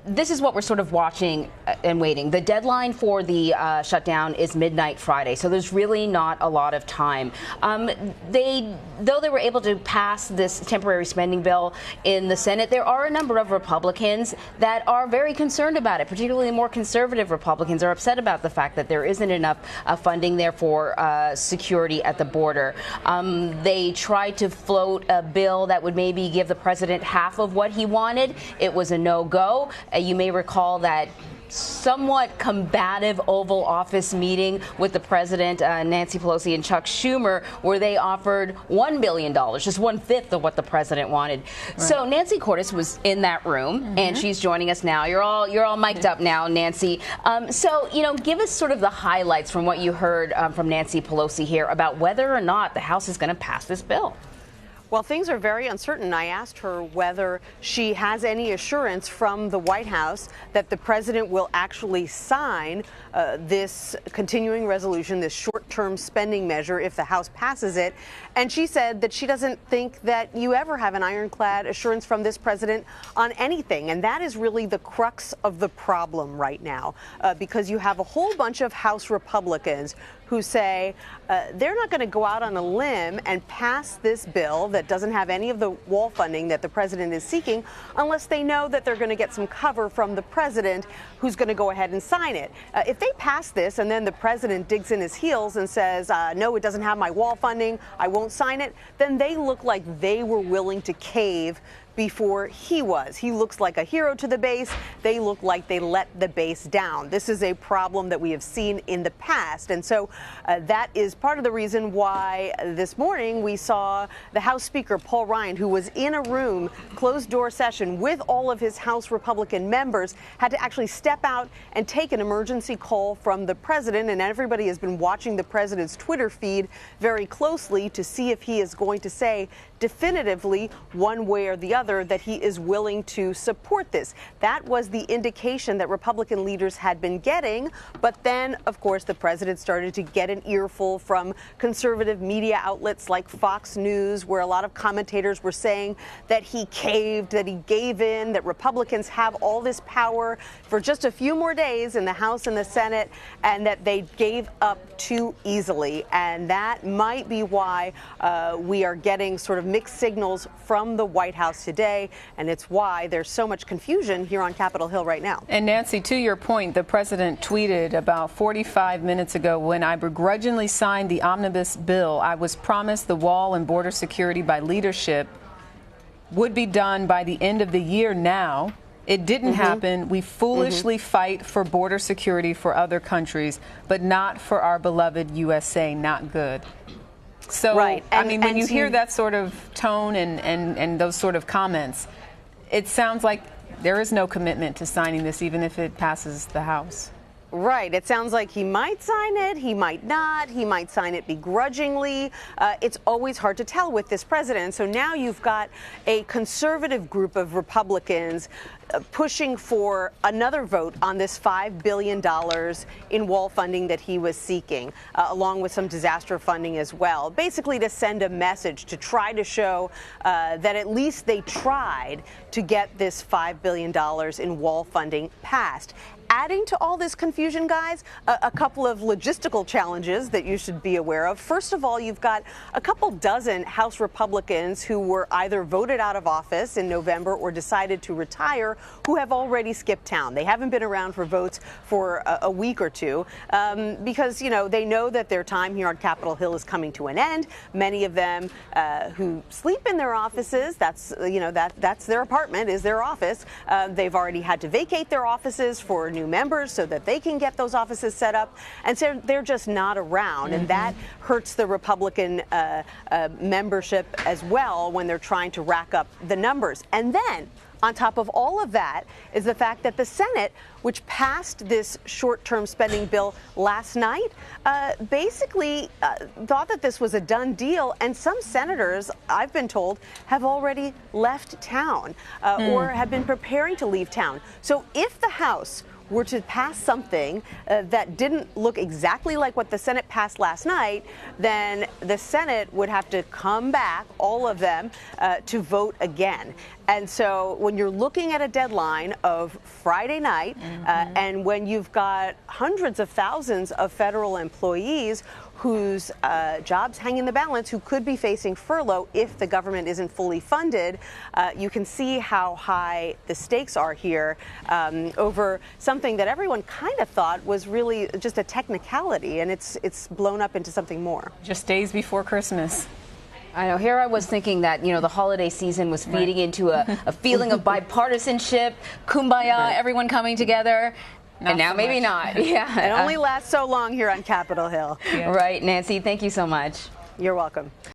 this is what we're sort of watching and waiting. The deadline for the shutdown is midnight Friday, so there's really not a lot of time. Though they were able to pass this temporary spending bill in the Senate, there are a number of Republicans that are very concerned about it. Particularly more conservative Republicans are upset about the fact that there isn't enough funding there for security at the border. They tried to float a bill that would maybe give the president half of what he wanted. It was a no-go. You may recall that somewhat combative Oval Office meeting with the president, Nancy Pelosi and Chuck Schumer, where they offered $1 billion, just 1/5 of what the president wanted. Right. So Nancy Cordes was in that room, and she's joining us now. You're all mic'd up now, Nancy. So, give us sort of the highlights from what you heard from Nancy Pelosi here about whether or not the House is going to pass this bill. Well, things are very uncertain. I asked her whether she has any assurance from the White House that the president will actually sign this continuing resolution, this short-term spending measure, if the House passes it. And she said that she doesn't think that you ever have an ironclad assurance from this president on anything. And that is really the crux of the problem right now, because you have a whole bunch of House Republicans who say they're not going to go out on a limb and pass this bill that doesn't have any of the wall funding that the president is seeking unless they know that they're going to get some cover from the president who's going to go ahead and sign it. If they pass this and then the president digs in his heels and says, no, it doesn't have my wall funding, I won't sign it, then they look like they were willing to cave before he was. He looks like a hero to the base. They look like they let the base down. This is a problem that we have seen in the past. And so that is part of the reason why this morning we saw the House Speaker, Paul Ryan, who was in a room, closed door session with all of his House Republican members, had to actually step out and take an emergency call from the president. And everybody has been watching the president's Twitter feed very closely to see if he is going to say definitively one way or the other that he is willing to support this. That was the indication that Republican leaders had been getting. But then, of course, the president started to get an earful from conservative media outlets like Fox News, where a lot of commentators were saying that he caved, that he gave in, that Republicans have all this power for just a few more days in the House and the Senate, and that they gave up too easily. And that might be why we are getting sort of mixed signals from the White House today, and it's why there's so much confusion here on Capitol Hill right now. And Nancy, to your point, the president tweeted about 45 minutes ago, when I begrudgingly signed the omnibus bill, I was promised the wall and border security by leadership would be done by the end of the year now. It didn't happen. We foolishly fight for border security for other countries, but not for our beloved USA. Not good. So, right. I mean, when you hear that sort of tone and those sort of comments, it sounds like there is no commitment to signing this, even if it passes the House. Right. It sounds like he might sign it, he might not, he might sign it begrudgingly. It's always hard to tell with this president. So now you've got a conservative group of Republicans pushing for another vote on this $5 billion in wall funding that he was seeking, along with some disaster funding as well, basically to send a message to try to show that at least they tried to get this $5 billion in wall funding passed. Adding to all this confusion, guys, a couple of logistical challenges that you should be aware of. First of all, you've got a couple dozen House Republicans who were either voted out of office in November or decided to retire, who have already skipped town. They haven't been around for votes for a week or two because, they know that their time here on Capitol Hill is coming to an end. Many of them who sleep in their offices, that's their apartment, is their office. They've already had to vacate their offices for new members so that they can get those offices set up, and so they're just not around, and that hurts the Republican membership as well when they're trying to rack up the numbers. And then on top of all of that is the fact that the Senate, which passed this short-term spending bill last night, basically thought that this was a done deal. And some senators, I've been told, have already left town or have been preparing to leave town. So if the House were to pass something that didn't look exactly like what the Senate passed last night, then the Senate would have to come back, all of them, to vote again. And so when you're looking at a deadline of Friday night, and when you've got hundreds of thousands of federal employees whose jobs hang in the balance, who could be facing furlough if the government isn't fully funded, you can see how high the stakes are here over something that everyone kind of thought was really just a technicality, and it's blown up into something more. Just days before Christmas. I know. Here I was thinking that, the holiday season was feeding into a feeling of bipartisanship, kumbaya, everyone coming together. And now maybe not. Yeah. It only lasts so long here on Capitol Hill. Right, Nancy, thank you so much. You're welcome.